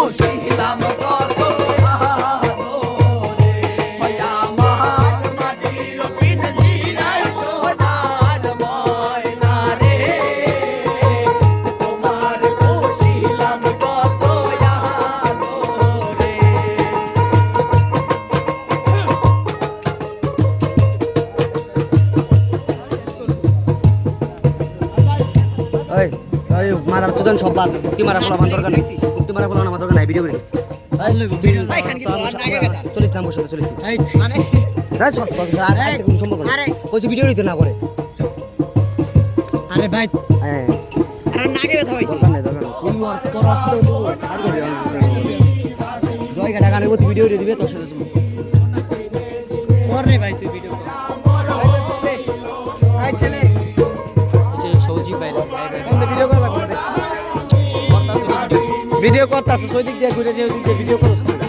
বসিলাম কত আদরে আমার মাটির পিঠ জিরায় সোনার ময়না রে তোমার বসিলাম কত আদরে ওই ওই মাদার চোদন সব বাদ কি মারা পোলা আমার দরকার নেই কি মারা পোলা আমার দরকার নাই ভিডিও করি চলিস না বসে চলিস না সব আর আজকে কোনো সম্ভব না কইছি ভিডিও দিতে না করে আরে ভাই হ্যাঁ আর নাকে ব্যথা হইছে দরকার নেই তুই আর তোর আসলে তো আর করবি জয় গাটা গানে ভিডিও দিয়ে দিবে তোর সাথে কর রে ভাই তুই ভিডিও কর আই ছেলে যে সৌজি ভাই ভিডিও করা লাগবে ভিডিও করতাছ সৈদিক দিয়ে ঘুরে যে ভিডিও করছ